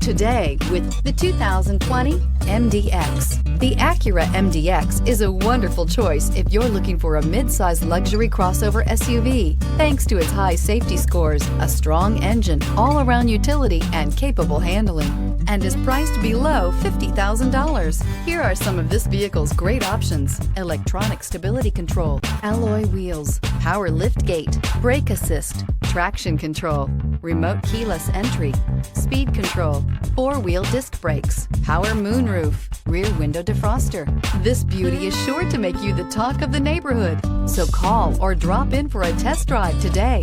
today with the 2020 MDX. The Acura MDX is a wonderful choice if you're looking for a mid-size luxury crossover SUV. Thanks to its high safety scores, a strong engine, all-around utility, and capable handling, and is priced below $50,000. Here are some of this vehicle's great options: electronic stability control, alloy wheels, power liftgate, brake assist, traction control, remote keyless entry, speed control, four-wheel disc brakes, power moonroof, rear window defroster. This beauty is sure to make you the talk of the neighborhood. So call or drop in for a test drive today.